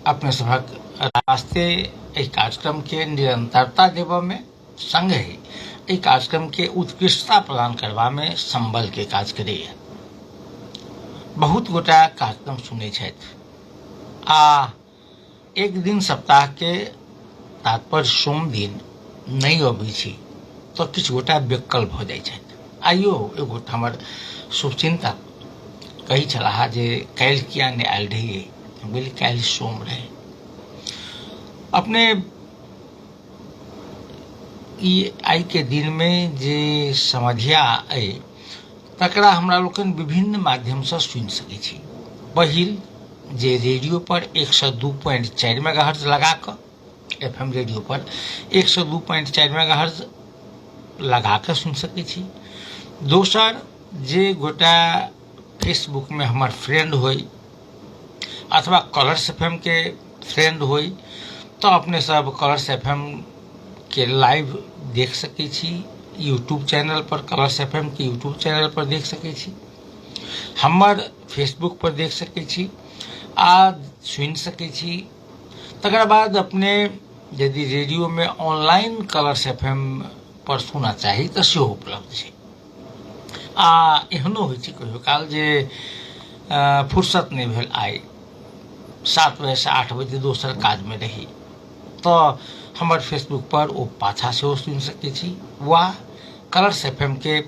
अपने सभक रास्ते एहि कार्यक्रम के निरंतरता देबऽ में संगहि एहि कार्यक्रम के उत्कृष्टता प्रदान करबा में संबल के काज करैए। बहुत गोटा कार्यक्रम सुनै छथि आ एक दिन सप्ताह के तात्पर्य सोम दिन नहीं अबै छी तो किछु गोटा बेकल भऽ जाइ छथि। आइयो एगो गोटा हमर शुभचिंतक कही छलाह जे काल्हि किया नहीं आयल रहिए, बोली काल्हि सोम रहे। अपने आई के दिन में जे समझिया अइ तकरा हमरा लोकन विभिन्न माध्यम से सुनि सकै छी। पहिल जे रेडियो पर 102.4 मेगाहर्ट्ज लगा कऽ FM रेडियो पर 102.4 मेगाहर्ट्ज लगा कऽ सुनि सकै छी। दोसर जे गोटा फेसबुक में हमर फ्रेंड होय अथवा कलर्स FM के फ्रेंड होय तो अपने सब कलर्स FM के लाइव देख सकै छी। यूट्यूब चैनल पर कलर्स FM के यूट्यूब चैनल पर देख सकै छी, हमर फेसबुक पर देख सकै छी आ सुनि सकै छी। तकर बाद अपने यदि रेडियो में ऑनलाइन कलर्स FM पर सुना चाही तो सेहो उपलब्ध छै। आ एहनो होइ छै कहियो काल जे फुर्सत नहीं भेल, आइ 7 बजे से 8 बजे दोसर काज में रही तो हमर फेसबुक पर ओ पाछा सेहो सुनि सकै छी वा कलर्स FM के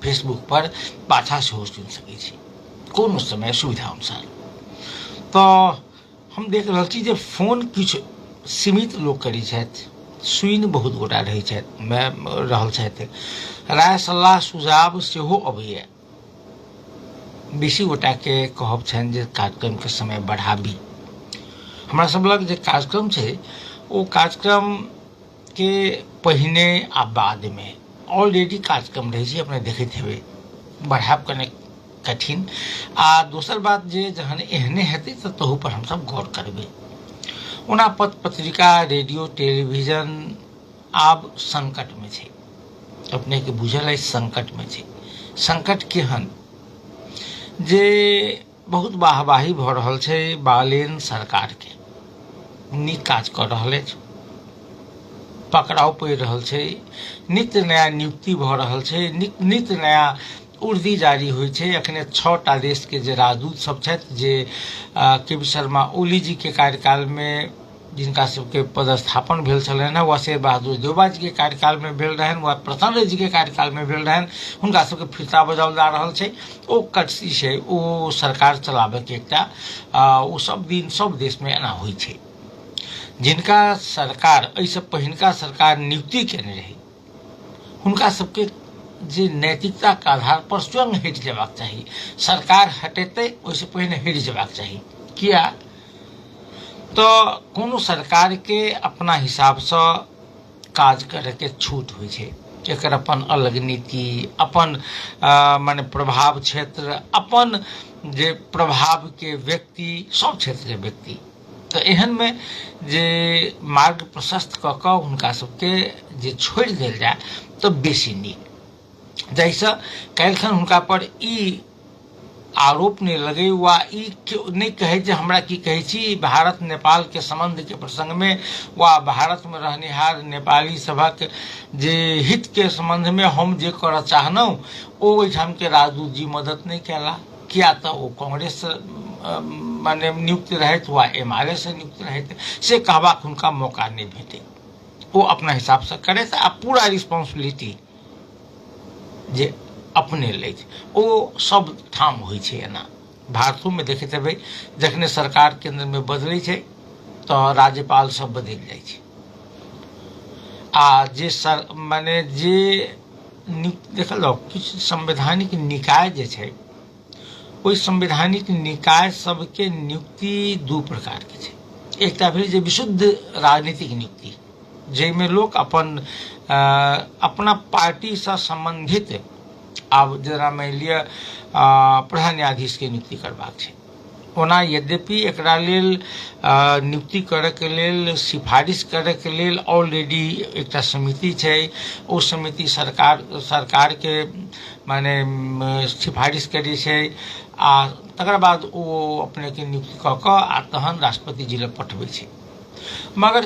फेसबुक पर पाछा सेहो सुनि सकै छी, कोनो समय सुविधा अनुसार। तो हम देख रहल छी जे फोन किछु सीमित लोग करै छथि, सुनि बहुत गोटा रहल छथि, राय सलाह सुझाव सेहो अबैए। बेसी गोटा के कहब छनि जे कार्यक्रम के समय बढ़ाबी। हमरा सब लग जे कार्यक्रम छै ओ कार्यक्रम के पहिने आ बाद में ऑलरेडी कार्यक्रम रहै छै, अपने देखैत हेबै, बढ़ाब कने कठिन। आ दोसर बात जे जहन एहने हेतै तऽ तहू पर हमसब गौर करबै। ओना पत्र पत्रिका रेडियो टेलीविजन आब संकट में छै, अपने के बुझल है संकट में छै। संकट केहन जे बहुत वाहवाही भऽ रहल छै बालेन सरकार के, नीक काज कऽ रहल अछि, पकड़ाव पड़ि रहल छै, नित्य नया नियुक्ति भऽ रहल छै, नित्य नया उर्दी जारी होइ छै। अखने 6टा देश के जे राजदूत सब छथि जे के शर्मा ओली जी के कार्यकाल में जिनका सबके पदस्थापन भेल छलनि हैं, वा शेर बहादुर देवबा जी के कार्यकाल में भेल रहनि, वा प्रचंड जी के कार्यकाल में भेल रहनि, हुनका सबके फिरता बजाओल जा रहल छै। ओ कटसी छै, ओ सरकार चलाबे के एकटा ओ सब दिन सब देश में एना होइ छै। जिनका सरकार एहिसँ पहिनका सरकार नियुक्ति केने रही हुनका सबके जे नैतिकता के आधार पर स्वयं हटि जेबाक चाही। सरकार हटेतै ओहिसँ पहिने हटि जेबाक चाही। किया तो कोनो सरकार के अपना हिसाब से काज करे के छूट होइ छै, एकर अपन अलग नीति, अपन माने प्रभाव क्षेत्र, अपन जे प्रभाव के व्यक्ति, सब क्षेत्र के व्यक्ति। तो एहन में जे मार्ग प्रशस्त कऽ कऽ हुनका सबके जे छोड़ि देल जाय तो बेसी नीक। जैसे काल्हिखन हुनका पर ई आरोप नहीं लगे वा ई नहीं कहे जे हमरा की कहे छी भारत नेपाल के संबंध के प्रसंग में वा भारत में रहनिहार नेपाली सभक जे हित के संबंध में हम जे करऽ चाहनौ ओ ओहिठाम के राजदूत जी मदद नहीं केला। किया तो ओ कांग्रेस माने नियुक्त रहत वा MRA से नियुक्त रहत, से कहबाक हुनका मौका नहीं भेटे। वो अपना हिसाब से करे आ पूरा रिस्पांसिबिलिटी जे अपने ले ओ सब ठाम होइ छै। एना भारतो में देखैत हेबै जखने सरकार केंद्र में बदलै छै तो राज्यपाल सब बदलि जाइ छै आ जे माने जे देखल किछु संवैधानिक निकाय जे छै ओहि संवैधानिक निकाय सबके नियुक्ति दू प्रकार के छै। एकटा भेल जे विशुद्ध राजनीतिक नियुक्ति, जाहिमे लोक अपन अपना पार्टी से संबंधित, आब जेना मानि लिअ प्रधान न्यायाधीश के नियुक्ति करबाक छै, ओना यद्यपि एकरा लेल नियुक्ति करय के लेल सिफारिश करय के लेल ऑलरेडी एकटा समिति छै। ओ समिति सरकार के माने सिफारिश करै छै आ तकर बाद वो अपने के नियुक्ति कऽ कऽ आ तहन राष्ट्रपति जी लग पठबै छै। मगर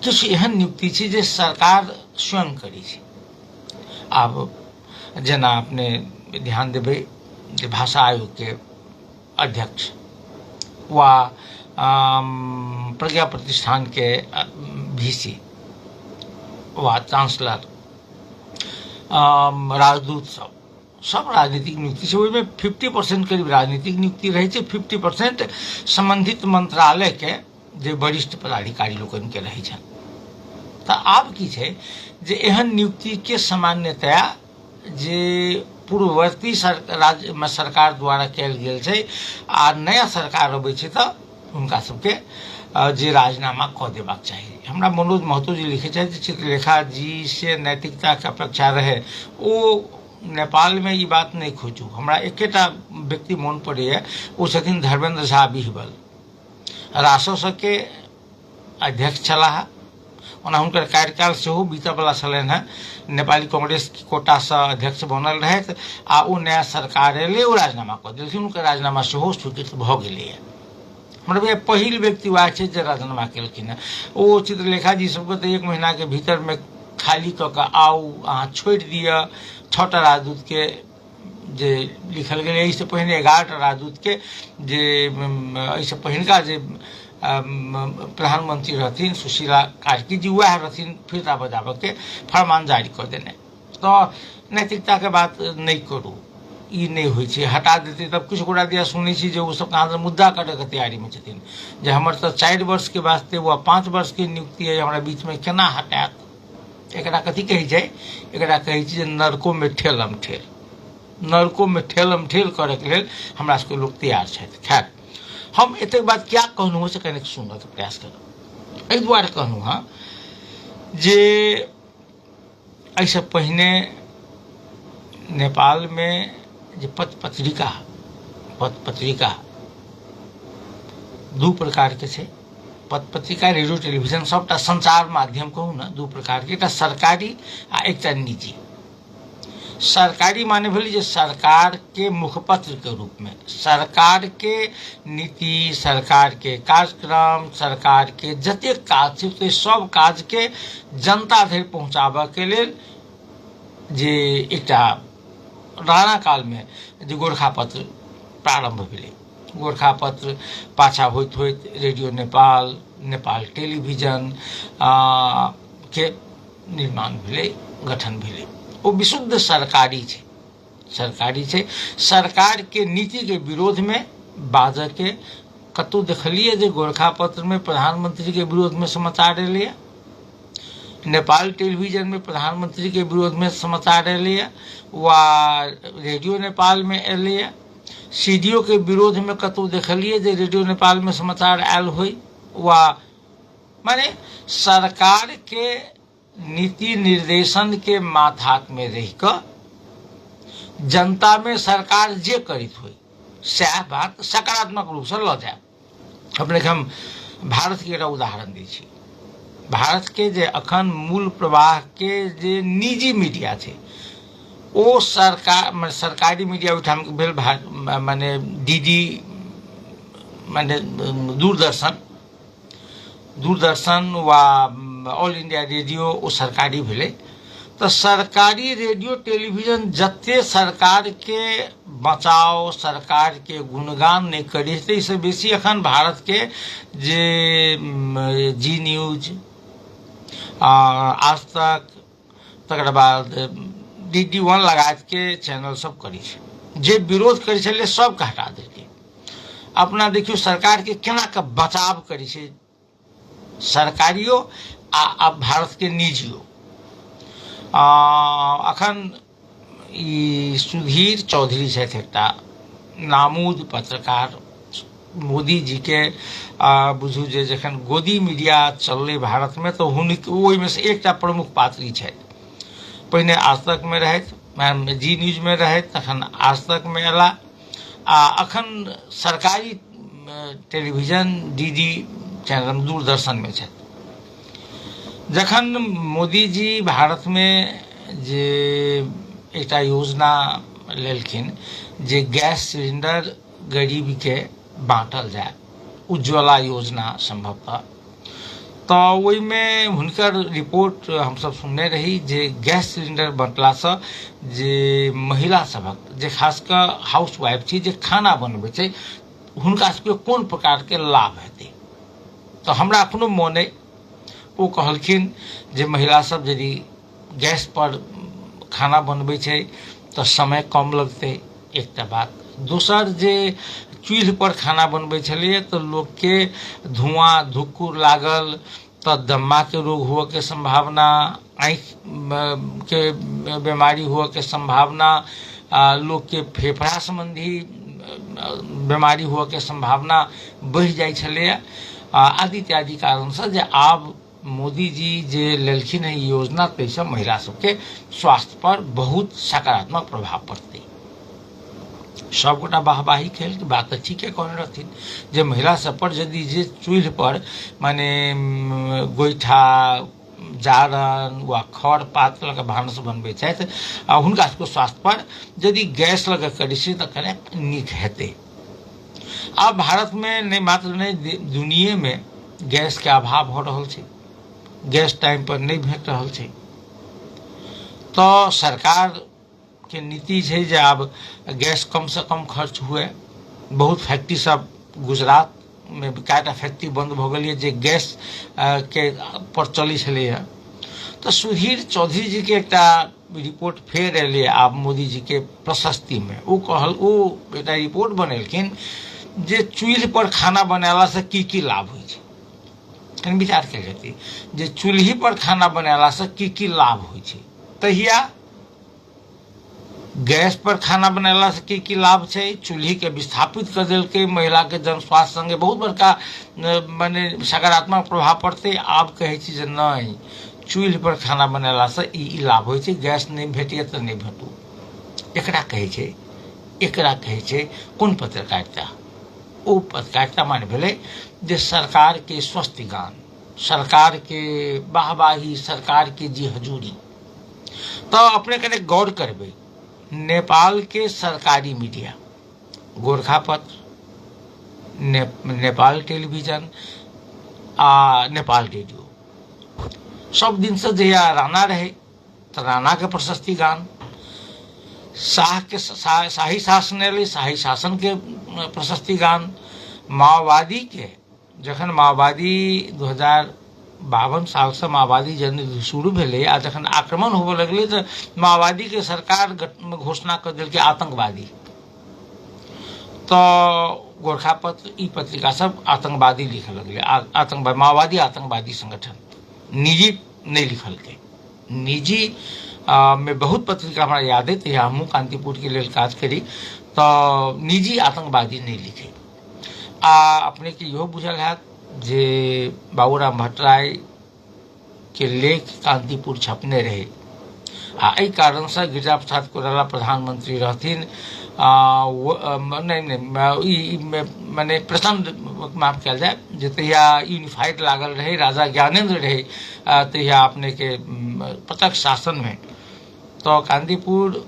किछु एहन नियुक्ति छै जे सरकार स्वयं करै छै। आब जेना अपने ध्यान देबै जे भाषा आयोग के अध्यक्ष वा प्रज्ञा प्रतिष्ठान के VC वा चांसलर, राजदूत सब राजनीतिक नियुक्ति छै। ओहिमे 50% करीब राजनीतिक नियुक्ति रहै छै, 50% संबंधित मंत्रालय के जे वरिष्ठ पदाधिकारी लोकनि के रहै छनि। तऽ आब की छै जे एहन नियुक्ति के सामान्यतया जे पूर्ववर्ती सरकार द्वारा कयल गेल छै आ नया सरकार अबै छै तऽ हुनका सबके जे राजीनामा कऽ देबाक चाही। हमरा मनोज महतो जी लिखे छथि चित्रलेखा जी से नैतिकता के अपेक्षा रहे ओ नेपाल में ई बात नहीं खोजू। हमरा एकेटा व्यक्ति मन पड़ैया, ओ छथिन धर्मेंद्र झा बिहबल, रासस के अध्यक्ष छलाह। ओना हुनकर कार्यकाल सेहो बीतऽवला छलनि हैं। नेपाली कांग्रेस के कोटा से अध्यक्ष बनल रहथि आ ओ नया सरकार एलै, ओ राजीनामा कऽ देलखिन, हुनकर राजीनामा सेहो स्वीकृत भऽ गेलैए। मतलब पहिल व्यक्ति वह छै जे राजीनामा केलखिन हैं। ओ चित्रलेखा जी सबके तऽ 1 महीना के भीतर में खाली कऽ कऽ आउ अहाँ छोड़ि दिअ। 6टा राजदूत के जे लिखल गेलै, एहिसँ पहिने 11टा राजदूत के जे एहिसँ पहिनका जे प्रधानमंत्री रहथिन सुशीला कार्की जी, वह रहथिन फिरता बजाबऽ के फरमान जारी कऽ देने। तऽ नैतिकता के बात नहीं करू, ई नहीं होइ छै, हटा देते तब किछु गोटा दिया सुनै छी जे ओ सब कहाँ मुद्दा करे के तैयारी में छथिन जे हमर तऽ 4 वर्ष के वास्ते वा 5 वर्ष के नियुक्ति है, हमरा बीच में केना हटायत। एकरा कथी कहै छै? एकरा कहै छै जे नरको में ठेलम ठेल, नरको में ठेलम ठेल करे के लेल हमरा सबके लोग तैयार छथि। खैर, हम एते बात क्या कहलहुँ से कनिक सुनऽ के प्रयास करब। एहि दुआरे कहलहुँ हाँ जे एहिसँ पहिने नेपाल में जे पत्र-पत्रिका 2 प्रकार के छै। पत्रिका, रेडियो, टेलीविजन सबटा संचार माध्यम कहू ना 2 प्रकार के, एकटा सरकारी आ एकटा निजी। सरकारी माने भेलै जे सरकार के मुखपत्र के रूप में सरकार के नीति, सरकार के कार्यक्रम, सरकार के जतेक काज छै से सब काज के जनता धरि पहुँचाबऽ के लेल जे एकटा राणा काल में जे गोरखापत्र प्रारंभ भेलै। गोरखापत्र पाछा होइत होइत रेडियो नेपाल, नेपाल टेलीविजन के निर्माण भेलै, गठन भेलै। ओ विशुद्ध सरकारी छै, सरकारी छै। सरकार के नीति के विरोध में बाजऽ के कतौ देखलिए जे गोरखापत्र में प्रधानमंत्री के विरोध में समाचार एलैया, नेपाल टेलीविजन में प्रधानमंत्री के विरोध में समाचार एलैया, वा रेडियो नेपाल में एलैया। सीडीओ के विरोध में कतौ देखलिए जे रेडियो नेपाल में समाचार आयल होई, वा माने सरकार के नीति निर्देशन के माथाक में रह कऽ जनता में सरकार जे करैत होई सएह बात सकारात्मक रूप से लऽ जाय। अपने हम भारत के एकटा उदाहरण दै छी। भारत के जे अखन मूल प्रवाह के जे निजी मीडिया छै ओ सरकारी मीडिया ओहिठाम भेल माने डीडी माने दूरदर्शन वा ऑल इंडिया रेडियो ओ सरकारी भेलै। तो सरकारी रेडियो टेलीविजन जते सरकार के बचाव, सरकार के गुणगान नहीं करी, इससे बेसी अखन भारत के जे जी न्यूज, आज तक, तकर बाद DD1 लगायत के चैनल सब करी छै। जे विरोध करै छलै सबके हटा देलकै। अपना देखियो सरकार के केना के बचाव करी छै सरकारियो आ भारत के निजियो। अखन ई सुधीर चौधरी छथि एकटा नामूद पत्रकार, मोदी जी के बुझू जे जखन गोदी मीडिया चललै भारत में तो ओहिमे से एकटा प्रमुख पात्री छथि। पहिने आज तक में रहथि, जी न्यूज में रहथि, तखन आज तक में एला, आ अखन सरकारी टेलीविजन DD चैनल दूरदर्शन में छथि। जखन मोदी जी भारत में जे एकटा योजना लेलखिन जे गैस सिलेंडर गरीब के बांटल जाए, उज्ज्वला योजना संभवतः। तो वही में हुनकर रिपोर्ट हम सब सुनने रही जे गैस सिलेंडर बंटला से जे महिला सबक जे खासकर हाउस वाइफ छी जे खाना बनबै छै हुनका सबके कोन प्रकार के लाभ हेतै। तो हमरा अखनो मोन है वो कहलखिन जे महिला सब यदि गैस पर खाना बनबै छै तो समय कम लगते, एकटा बात। दोसर जे चूल्ह पर खाना बनबै छलिए तो लोग के धुआं धुक्कुर लागल तो दम्मा के रोग हुआ के संभावना, आँख के बीमारी हुआ के संभावना, लोग के फेफड़ा संबंधी बीमारी हुआ के संभावना बढ़ जाय छलैया आदि इत्यादि कारण से। जे आब मोदी जी जे लेलखिन है योजना तैसे महिला सबके स्वास्थ्य पर बहुत सकारात्मक प्रभाव पड़ते। सबगोटा वाहवाही खेल के बात ठीके कहने रहथिन जे महिला सब पर यदि जे चूल्ह पर माने गोईठा जारन वा खड़ पात लगे भानस बनबै छथि हुनका सबके स्वास्थ्य पर यदि गैस लगे करै छै तऽ कने नीक हेतै। आब भारत में नहीं मात्र नहीं दुनिया में गैस के अभाव हो रहल छै, गैस टाइम पर नहीं भेट रहल छै। तो सरकार के नीति है जे आब गैस कम से कम खर्च हुए। बहुत फैक्ट्री सब गुजरात में कएटा फैक्ट्री बंद भ गेल जे गैस के पर चली छलैया। तो सुधीर चौधरी जी के एक रिपोर्ट फेर एलिए आब मोदी जी के प्रशस्ति में। वो एक रिपोर्ट बनेलखिन जे चूल्ह पर खाना बनाला से की लाभ होइ छै, कनि विचार कयल जेतै जे चूल्ही पर खाना बनाला से की लाभ होइ छै। तहिया गैस पर खाना बनाला से की लाभ छै, चूल्ही के विस्थापित कर देलकै, महिला के जन स्वास्थ्य संगे बहुत बड़का माने सकारात्मक प्रभाव पड़ते। आब कहे छी जे नहीं चूल्ह पर खाना बनाला से ई लाभ होइ छै, गैस नहीं भेटिए तो नहीं भेटू। एकरा कहे छै कोन पत्रकारिता। ओ पत्रकारिता माने भेलै जे सरकार के स्वस्तिगान, सरकार के वाहवाही, सरकार के जी हजूरी। तो अपने कने गौर करबे नेपाल के सरकारी मीडिया गोरखापत्र, नेपाल टेलीविजन आ नेपाल रेडियो सब दिन से जहिया राणा रहे तो राणा के प्रशस्ति गान, शाह के शाही शासन एले शाही शासन के प्रशस्ति गान, माओवादी के जखन माओवादी 2052 साल से माओवादी जन शुरू भेले आ जखन आक्रमण होबे लगले तो माओवादी के सरकार घोषणा कर दिल के आतंकवादी। तो गोरखापत्र ई पत्रिका सब आतंकवादी लिखे लगले, आतंकवादी माओवादी आतंकवादी संगठन, निजी नहीं लिखल के। निजी में बहुत पत्रिका हमारा याद है तो हमू कांतिपुर के लिए काज करी तो निजी आतंकवादी नहीं लिखे। अपने के इहो बुझल है जे बाबूराम भट्टराय के लेख कांतिपुर छपने रहे एहि कारण से गिरिजा प्रसाद कोइराला प्रधानमंत्री रहथिन। माने प्रचंड माफ कल जाए जे तहिया यूनिफाइड लागल रहे, राजा ज्ञानेंद्र रहे तहिया अपने के प्रत्यक्ष शासन में। तो कांतिपुर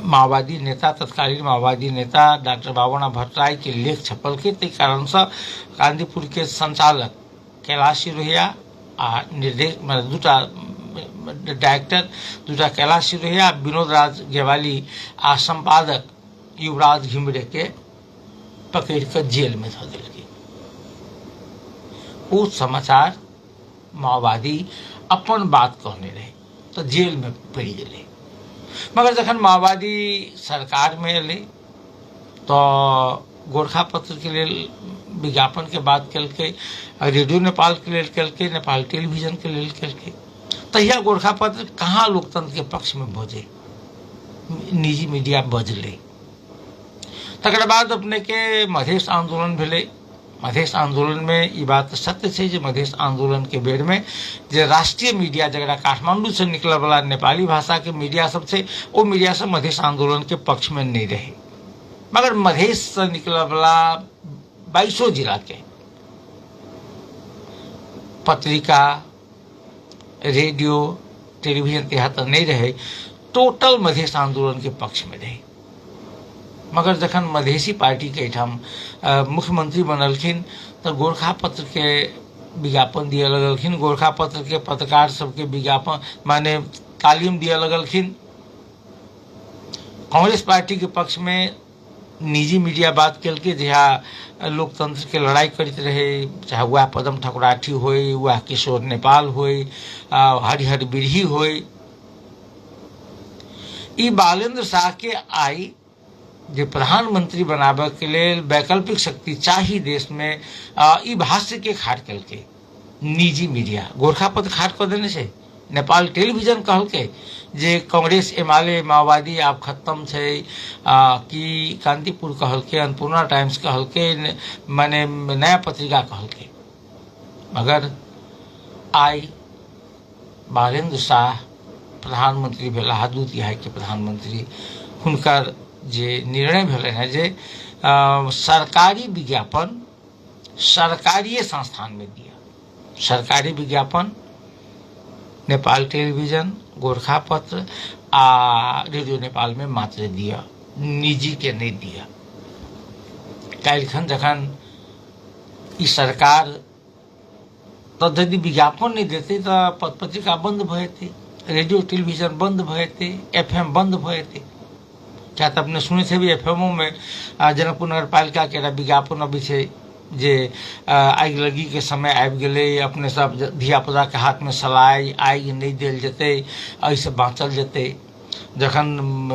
माओवादी नेता, तत्कालीन माओवादी नेता डॉक्टर बाबूराम भट्टराय के लेख छपल के ते कारण से कांतिपुर के संचालक कैलाश सिरोहिया आ निर्देश दूटा डायरेक्टर दूटा कैलाश सिरोहिया, विनोद राज गेवाली आ संपादक युवराज घिमरे के पकड़ कर जेल में धो दिल। वो समाचार माओवादी अपन बात कहने रहे तो जेल में पड़ गए। मगर जखन माओवादी सरकार में एले तो गोरखापत्र के लिए विज्ञापन के बात कलके, रेडियो नेपाल के लिए कलके, नेपाल टेलीविजन के लिए कलके, तहिया गोरखापत्र कहाँ लोकतंत्र के पक्ष में बजे, निजी मीडिया बजले। तकर बाद अपने के मधेश आंदोलन भेले। मधेश आंदोलन में ये बात सत्य है जो मधेश आंदोलन के बेर में जो राष्ट्रीय मीडिया जरा काठमांडू से निकल वाला नेपाली भाषा के मीडिया सब से वो मीडिया सब मधेश आंदोलन के पक्ष में नहीं रहे। मगर मधेश से निकल वाला 22 जिला के पत्रिका, रेडियो, टेलीविजन यहाँ तक नहीं रहे, टोटल मधेश आंदोलन के पक्ष में रहे। मगर जखन मधेसी पार्टी के एहिठाम मुख्यमंत्री बनलखिन तो गोरखा पत्र के विज्ञापन दिए लगलखिन, गोरखा पत्र के पत्रकार सबके विज्ञापन माने तालीम दिए लगलखिन। कांग्रेस पार्टी के पक्ष में निजी मीडिया बात केलकै जहाँ लोकतंत्र के लड़ाई करते रहे, चाहे वह पदम ठकुराठी होय, वह किशोर नेपाल होय, हरिहर बिरही होय। ई बालेंद्र शाह के आई जे प्रधानमंत्री बनाबे के लेल वैकल्पिक शक्ति चाही देश में, ई भाष्य के खाट केलकै निजी मीडिया। गोरखापत्र खाट कर देने से नेपाल टेलीविजन कहलकै जे कांग्रेस एमाले माओवादी आब खत्म छै, कि कांतिपुर कहलकै, अन्नपूर्णा टाइम्स कहलकै, माने नया पत्रिका कहलकै। मगर आई बालेंद्र शाह प्रधानमंत्री भेला, 2 तिहाई के प्रधानमंत्री, हुनकर जे निर्णय भेलै है जे सरकारी विज्ञापन सरकारी संस्थान में दिया। सरकारी विज्ञापन नेपाल टेलीविजन, गोरखापत्र आ रेडियो नेपाल में मात्र दिया, निजी के नहीं दिया। काल्हिखन जखन ई सरकार तो यदि विज्ञापन नहीं देते तो पत्रिका बंद भ जेतै, रेडियो टेलीविजन बंद भ जेतै, FM बंद भ जेतै। क्या तो अपने सुने थे भी FM में जनकपुर नगर पालिका के विज्ञापन अभी छै जे आगि लगी के समय आबि गेलै, अपने सब धियापुता के हाथ में सलाई आगि नहीं देल जेतै, एहिसँ बाँचल जेतै। जखन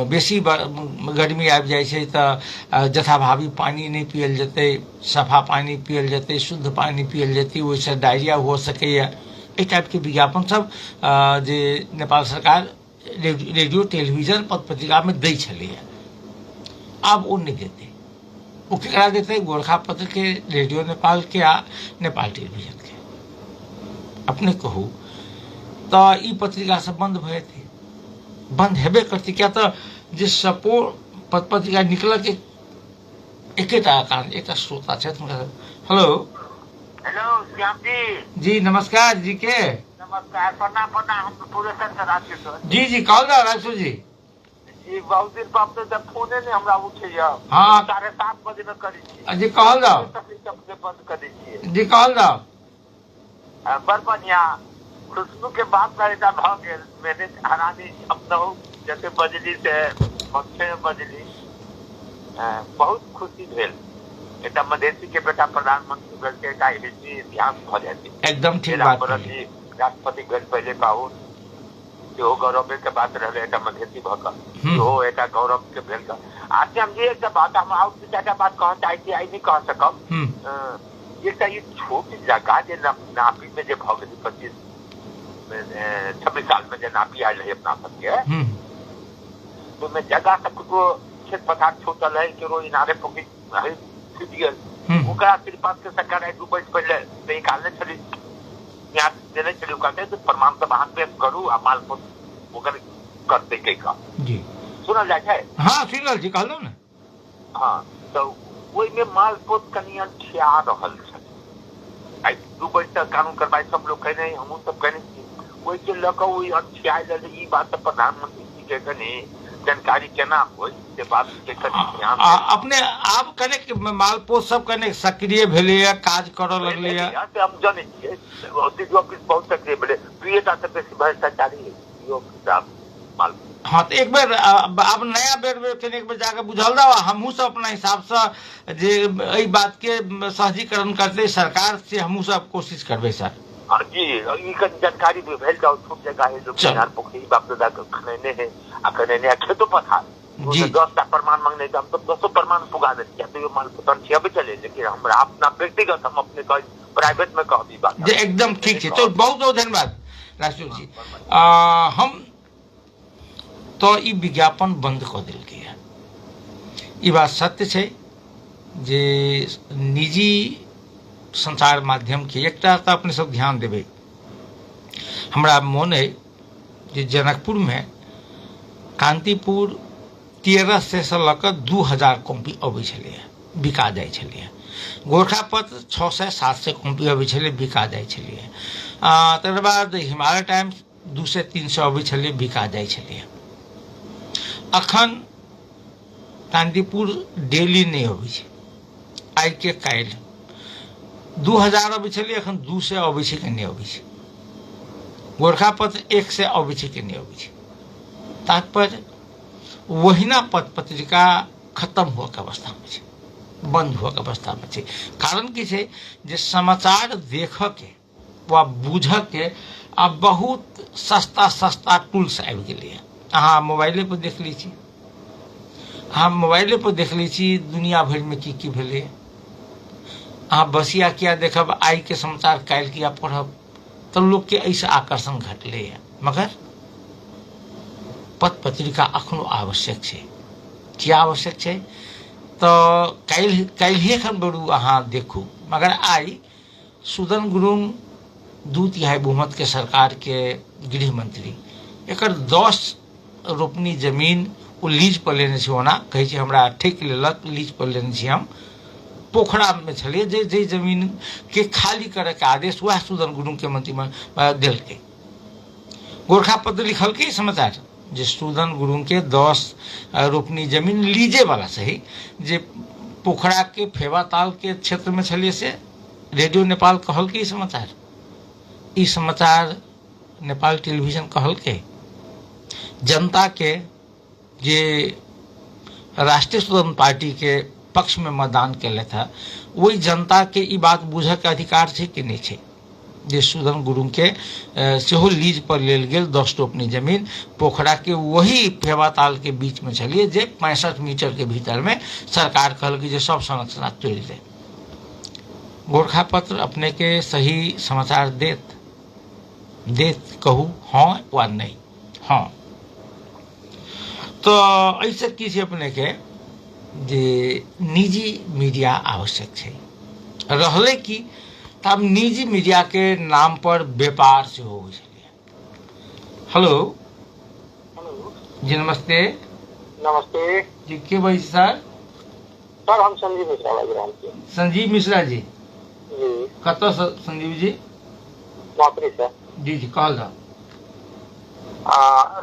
बेसी गर्मी आबि जाइ छै तऽ जथाभावी पानी नहीं पियल जेतै, सफा पानी पियल जेतै, शुद्ध पानी पियल जेतै, ओहिसँ डायरिया हो सकैए। एहि टाइप के विज्ञापन सब जे नेपाल सरकार रेडियो टेलीविजन पत्र पत्रिका में दै छलैए, आब ओ नहीं देते। वो केकरा देते? गोरखापत्र के, रेडियो नेपाल के आ नेपाल टेलीविजन के। अपने कहू तो ई पत्रिका सब बंद भ जेतै, बंद हेबे करतै। क्या तो जे सपोर्ट पत्र पत्रिका निकल के एकेटा कारण एक श्रोता छथि। हेलो हेलो श्याम जी नमस्कार जी के नमस्कार, प्रणाम प्रणाम। हम पूरे संसद आके सर जी कहल जाओ राजू जी। जी बहुत दिन पर अपने जब फोने ने हमरा उठैया, हाँ 7:30 बजे में करी छी जी, कहल जाओ अपने बंद कर दी छी जी, कहल जाओ। बड़ बढ़िया। खुशबू के बात करेटा भ गेल, मैंने हरानी अपना जैसे बजली से 6 बजली, बहुत खुशी भेल। एकटा मधेसी के बेटा प्रधानमंत्री भेल के एकटा इतिहास भ जाती। एकदम ठीक बात है। राष्ट्रपति भेल पहले कहू जो गौरव के बात रहे, एक मधेसी भक जो एक गौरव के भेल। आज हम ये एक बात हम आउट से ज्यादा बात कहना चाहती आई नहीं कह सकब। ये छोटी जगह जे नापी में जे भ गेली 26 साल में जे नापी आयल है अपना सबके, तो में जगह सब को खेत पथार छूटल है केरो इनारे पकी छूट गेल। ओकरा तिरपात के सरकार 2 वर्ष पहले निकालने चली यहाँ देने चलिए, कहते तो प्रमाण सब अहाँ पेश करू आ मालपोत ओकर करते के का जी सुनल जाए छै। हाँ सुनल जी, कहलो ना। हाँ तो ओहि में मालपोत कनिया ठिया रहल छै। आई 2 वर्ष तक कानून करवाई सब लोग कहने, हमहू सब कहने ओहि के लक ओहि ठिया ले। ई बात प्रधानमंत्री जी के कनी जानकारी केना होई से बात के कनी ध्यान अपने आप कने मालपोत सब कने सक्रिय भेले, काज करऽ लगले। हम जाने छियै जो ऑफिस बहुत सक्रिय भेले, क्रिएटा से बेसी भ्रष्टाचारी यो किताब माल। हाँ तो एक बेर अब नया बेर कने एक बेर जाके बुझल जाओ, हमहू सब अपना हिसाब से जे एहि बात के सहजीकरण करते सरकार से हमहू सब कोशिश करबे सर। हाँ जी, ई जानकारी भी भेल जाओ। खूब जगह है लोग यार पोखरी बाप दादा खनेने है आ खनेने खेतो पथार 10टा प्रमाण मांगने हम तो 10 प्रमाण पुगा देते। तो ये माल पतन छियाबे चले, लेकिन हमरा अपना व्यक्तिगत हम अपने प्राइवेट में कह दी बात एकदम ठीक है। तो बहुत बहुत धन्यवाद राजू जी। हम तो ई विज्ञापन बंद कर दिल है, ई बात सत्य है जे निजी संचार माध्यम के एकटा तो अपने सब ध्यान देवे। हमरा मोन है जे जनकपुर में कांतिपुर 1300 से लक 2000 कॉपी अबै छलै, बिका जाइ छलै। गोरखापत्र 600-700 कॉपी अबै छलै, बिका जाइ छलै। तकर बाद हिमालय टाइम्स 200-300 अबै छलै, बिका जाइ छलै। अखन कांदीपुर डेली नहीं अबै छै, आइ के काल्हि 2000 अबै छलै, एखन 200 अबै छै कि नहीं अबै छै। गोरखापत्र 1 से अबै छै कि नहीं अबै छै। तात्पर्य वहिना पत्र पत्रिका खत्म हुआ के अवस्था में छै, बंद हुआ के अवस्था में छै। कारण की छै जे समाचार देख के वा बुझ के अब बहुत सस्ता सस्ता टूल्स आबि गेलै है। अहाँ मोबाइले पर देख ली छी, अहाँ मोबाइले पर देख ली छी दुनिया भर में की भेलै। अहाँ बसिया किया देखब, आइ के समाचार काल्हि किया पढ़ब, तो लोग के ऐसे आकर्षण घटले है। मगर पत्र पत्रिका अखनो आवश्यक छै। किया आवश्यक छै तो काल्हि खन बड़ू अहाँ देखू। मगर आई सुदन गुरुंग 2/3 बहुमत के सरकार के गृह मंत्री एकर 10 रोपनी जमीन ओ लीज पर लेने छै। ओना कहै छै हमरा ठेक लेलक, लीज पर लेने छी हम। पोखरा में छलिए जे जमीन के खाली करे के आदेश वह सुदन गुरुंग के मंत्री में दिलकै। गोरखापत्र लिखलकै समाचार जे सुदन गुरुंग के 10 रोपनी जमीन लीजे वाला सही, जे पोखरा के फेवाताल के क्षेत्र में छलिए से रेडियो नेपाल कहलकै ई समाचार। ई समाचार नेपाल टेलीविजन कहलकै। जनता के जे राष्ट्रीय स्वतंत्र पार्टी के पक्ष में मतदान कैले था, वही जनता के ई बात बुझे के अधिकार छै कि नहीं छै जे सुदन गुरुंग के सेहो लीज पर लेल गेल 10 रोपनी जमीन पोखरा के वही फेवाताल के बीच में छलिए, जे 65 मीटर के भीतर में सरकार कहलकै जे सब संरचना तोड़ दे। गोरखापत्र अपने के सही समाचार देत कहू हाँ वा नहीं। हाँ तो ऐसे की छै अपने के जे निजी मीडिया आवश्यक छै रहले की तब निजी मीडिया के नाम पर व्यापार से हो छलिए। हेलो जी नमस्ते। नमस्ते जी के भाई सर? सर हम संजीव मिश्रा बाजि रहल छी। संजीव मिश्रा जी जी कतऽ से संजीव जी? नौकरी से। जी जी कहल जाओ।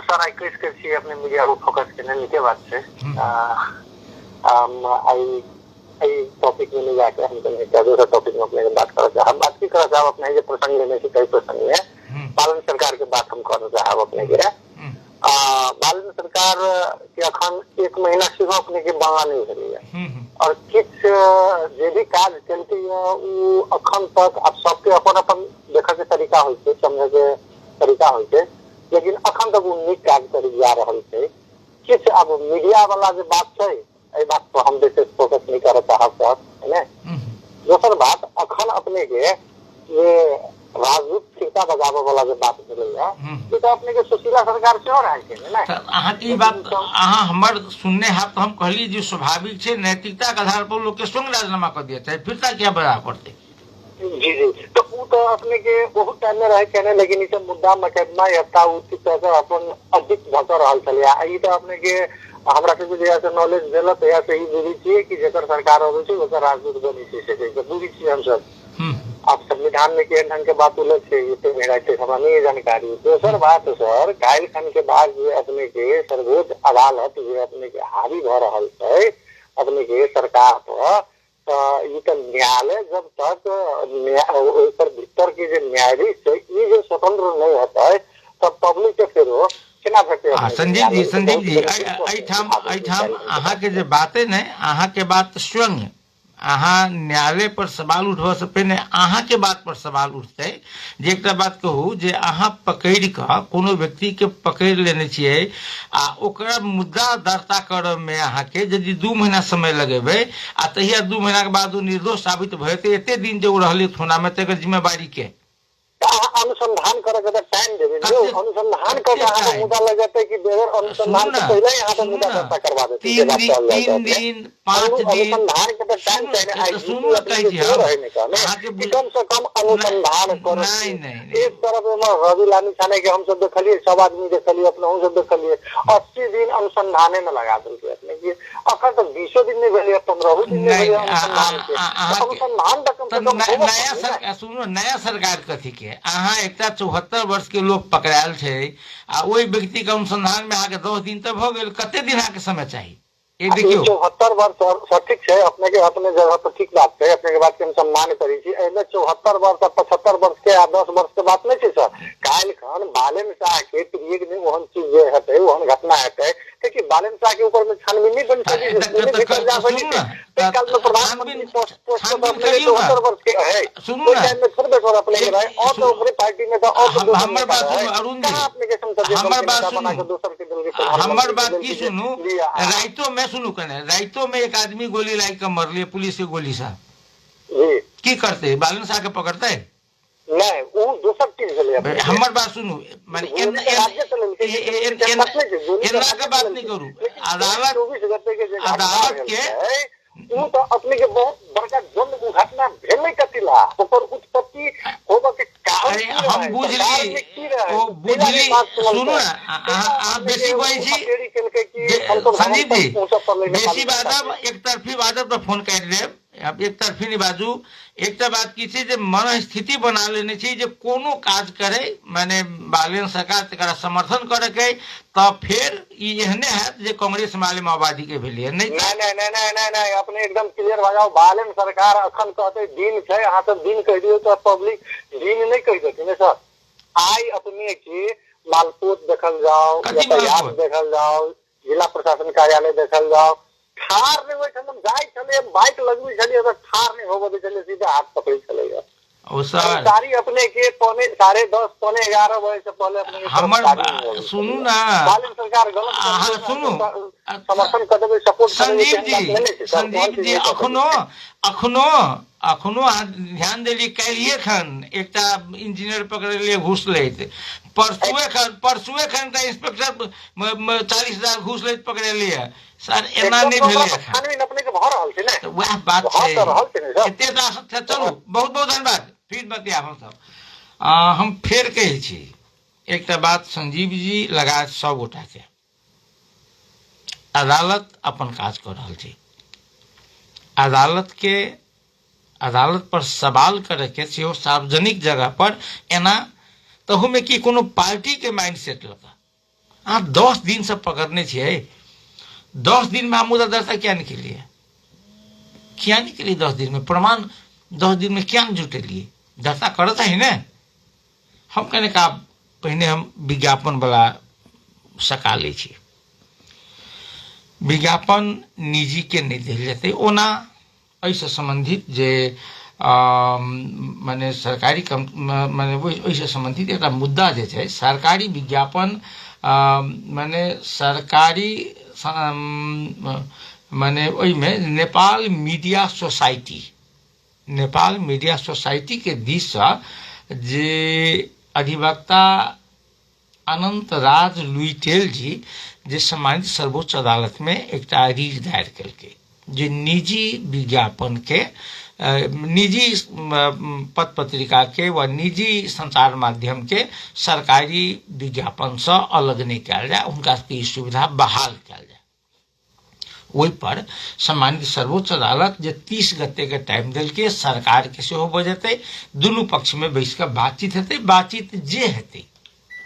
सर आई क्रिस कर छी अपने मीडिया को फोकस करने नीचे बात से आई टॉपिक में नहीं जाकर हम दूसरा टॉपिक में अपने बात कर चाहे। हम बात की कर चाहे अपने जो प्रसंग लेने से कई प्रसंग है बालन सरकार के बात हम कर चाहे अपने के बालन सरकार के अखन 1 महीना सिर्फ अपने के बनला नहीं हो रही है और किछ जे भी काज चलती है वो अखन तक अब सबके अपन अपन देखे के तरीका हो छै, समझे के तरीका हो छै, लेकिन अखन तक वो नीक काज कर जा रहल छै। किछ अब मीडिया वाला जो बात छै एहि बात पर हम विशेष फोकस नहीं कर चाहब सर, है ना। दोसर बात अखन अपने के ये राजदूत फिरता बजाबे वाला जो बात भेलै ये तो अपने के सुशीला सरकार से हो रहा है ना। अहाँ की बात अहाँ हमर सुनने है तो हम कहली जो स्वाभाविक छै नैतिकता के आधार पर लोग के संग राजीनामा कर दिया चाहे फिरता क्या बजा पड़ते। जी जी तो वो तो अपने के बहुत टाइम में रहे कहने, लेकिन इसे मुद्दा मकदमा यथा उचित अपन अधिक भट रहल छलिया। ई तो अपने के हमरा के जहिया से नॉलेज देलक तहिया से ही बुझी छियै कि जेकर सरकार अबै छै ओकर राजदूत बनी छै से बुझी छियै हम सब। अब संविधान में केहन ढंग के बात उलझ छै ये तो मेरा छै हमरा नहीं जानकारी। दोसर बात सर काल्हि खन के बाद जो अपने के सर्वोच्च अदालत जो अपने के हावी भ रहल छै अपने के सरकार पर, ये तो न्यायालय जब तक ओकर भीतर के जो न्यायाधीश है ये जो स्वतंत्र नहीं होता है तब पब्लिक के फिर केना भेटे। संजीव जी एठाम अहाँ के जे बाते नहीं अहाँ के बात स्वयं अहाँ न्यायालय पर सवाल उठबा से पहले अहाँ के बात पर सवाल उठते जे एकटा बात कहू जे अहाँ पकड़ के कोनो व्यक्ति के पकड़ लेने छियै आ ओकरा मुद्दा दर्ता करब में अहाँ के यदि 2 महीना समय लगेबै आ तहिया 2 महीना के बाद निर्दोष साबित भएते एते दिन जो रहले थाना में तकर जिम्मेवारी के अनुसंधान करे के टाइम देबे जो अनुसंधान कर के मुद्दा लग जाते कि बेगर अनुसंधान से पहले यहाँ पर मुद्दा दर्ता करवा देते 3 दिन 5 दिन अनुसंधान के टाइम चाहिए। आईजीपी अपने जो रहने का ना कम से कम अनुसंधान करो। एक तरफ में रवि लामी छाने के हम सब देखलिए, सब आदमी देखलिए, अपने हम सब देखलिए 80 दिन अनुसंधाने में लगा देलके अपने की। अखन तक 20 दिन नहीं भेले 15 दिन नहीं भेले अनुसंधान के। अनुसंधान तक कम से कम नया सरकार सुनो नया सरकार कथी के अहाँ एकटा 74 वर्ष के लोग पकड़ायल छै आ ओहि व्यक्ति के अनुसंधान में आके 10 दिन तक भ गेल, कते दिन आके समय चाहिए ये देखियो 74 वर्ष और सठिक है अपने के अपने जगह पर ठीक बात है, अपने के बात के हम सम्मान करी छी। एमे 74 वर्ष 75 वर्ष के या 10 वर्ष के बात नहीं है सर। काल खन बालेन शाह के प्रिय के ओहन चीज जे हते ओहन घटना हते कि बालेन शाह के ऊपर में छानबीन नहीं बन सकी, भीतर जा सकी थे। काल में प्रधानमंत्री पोस्ट पर अपने 74 वर्ष के है, सुनो ना में थोड़े थोड़ा अपने के रहे और तो अपनी पार्टी में तो और हमर बात सुनो अरुण जी, अपने के संसदीय हमर बात बना के सुनो, दूसर के दल के हमर बात की सुनो। राइतो में सुनो कने राइतो में एक आदमी गोली लाई के मरले पुलिस के गोली सा जी की करते बालन शाह के पकड़ते नहीं वो दूसर चीज चले। हमर बात सुनो माने एना के बात नहीं करू। अदालत के वो तो अपने के बहुत बड़का जन्म घटना भेले कतिला ऊपर उत्पत्ति होबे के अरे हम बुझली ओ बुझली सुनो ना आ बेसी कोई छी संजीव जी बेसी बात एक तरफी बात पर फोन कर देब। अब एक तरफी नहीं बाजू एक बात की छै जे मन स्थिति बना लेने छी जे कोनो काज करे माने बालेन सरकार तकरा समर्थन करे के तब फिर ई एहने है जे कांग्रेस माले माओवादी के भेलिए नहीं नहीं अपने एकदम क्लियर भ जाओ। बालेन सरकार अखन कहते दिन छै अहाँ सब दिन कह दियो तो पब्लिक दिन नहीं कह देते ने सर। आई अपने के मालपोत देखल जाओ, यातायात देखल जाओ, जिला प्रशासन कार्यालय देखल जाओ, ठार नहीं होय हम जाय चले बाइक लगवी चले अगर ठार नहीं होबे चले सीधे हाथ पकड़ी चलेगा। ओ सर सारी अपने के 10:30 11 बजे से पहले अपने हमर सुनू ना बालेन सरकार गलत सुनू समर्थन कर देबे सपोर्ट संदीप जी अखनो ध्यान देली कालिए खन एकटा इंजीनियर पकड़ लिए घूस लेत परसुए खन इंस्पेक्टर 40,000 घूस लेत पकड़ लिए सर एना नहीं भेले छानबीन अपने के भ रहल छै ने वह बात छै एते चलू बहुत बहुत धन्यवाद फिर बतिया हम सब हम फेर कहे छी एकटा बात संजीव जी लगा सब गोटा के अदालत अपन काज कर रहल छै। अदालत पर सवाल करे के सेहो सार्वजनिक जगह पर एना तहु में कि कोनो पार्टी के माइंडसेट लगा आप 10 दिन से पकड़ने छिए 10 दिन में मुद्दा दर्ता क्या निकलिए 10 दिन में प्रमाण 10 दिन में क्या जुटेलिए दर्ता करता ही ना। हम कहने का पहले हम विज्ञापन वाला सका ले छी विज्ञापन निजी के नहीं दिल जाते ओना ऐसे संबंधित जे माने सरकारी माने वैसे संबंधित एक मुद्दा जे छै सरकारी विज्ञापन माने सरकारी माने ओई में नेपाल मीडिया सोसाइटी के दिश जे अधिवक्ता अनंत राज लुइटेल जी जे सम्मानित सर्वोच्च अदालत में एक रीट दायर करके जे निजी विज्ञापन के निजी पत्र पत्रिका के व निजी संचार माध्यम के सरकारी विज्ञापन से अलग नहीं कल जाए उनका सुविधा बहाल कल जाए। वही पर सम्मानित सर्वोच्च अदालत जे 30 गते के टाइम दिल के सरकार के सेहो बजते दोनों पक्ष में बैस कर बातचीत हेते बातचीत जे हेते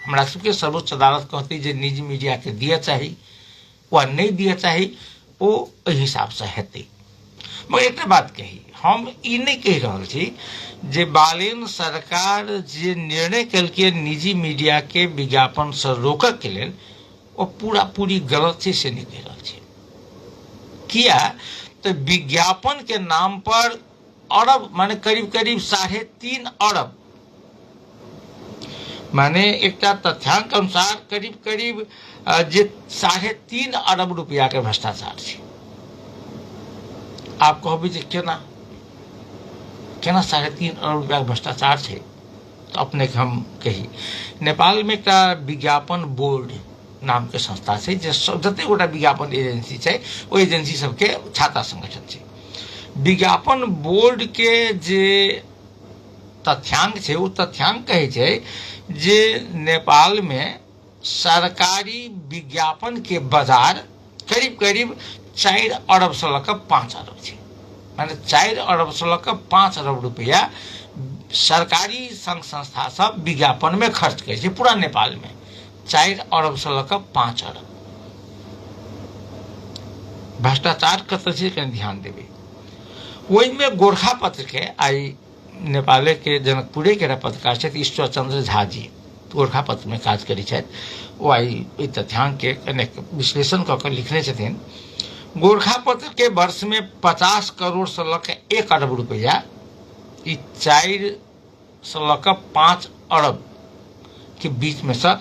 हमरा सबके सर्वोच्च अदालत कहते जे निजी मीडिया के दिए चाहिए व नहीं दिए चाहिए वो हिसाब से हेते। मगर एक बात कही हम ई नहीं कह रहा छी जे बालेन सरकार जे निर्णय कलके निजी मीडिया के विज्ञापन से रोके के लिए वो पूरी गलत छै से नहीं कह रहा छी। किया तो विज्ञापन के नाम पर अरब माने करीब 3.5 अरब माने एक तथ्यांक अनुसार करीब जे 3.5 अरब रुपया के भ्रष्टाचार है। आप कहबे जे केना 3.5 अरब रुपया के भ्रष्टाचार है तो अपने के हम कही नेपाल में एक विज्ञापन बोर्ड नाम के संस्था है जते गोटा विज्ञापन एजेंसी है वो एजेंसी सबके छाता संगठन है। विज्ञापन बोर्ड के जे तथ्यांक है वो तथ्यांक कहे छै जे नेपाल में सरकारी विज्ञापन के बाजार करीब 4 अरब से लक 5 अरब है माने 4 अरब से लक 5 अरब रुपया सरकारी संघ संस्था सब विज्ञापन में खर्च करे छै पूरा नेपाल में 4 अरब से लक 5 अरब। भ्रष्टाचार कतऽ छै कनि ध्यान देबै। ओहिमे गोरखा पत्र के आई नेपाल के जनकपुरे के पत्रकार छथि ईश्वर चंद्र झा जी, गोरखा पत्र में काज करै छथि। ओ आई ई तथ्यांक के कनेक विश्लेषण कऽ कऽ लिखने छथिन। गोरखा पत्र के वर्ष में 50 करोड़ से लऽ के 1 अरब रुपया, 4 से लऽ के 5 अरब के बीच में से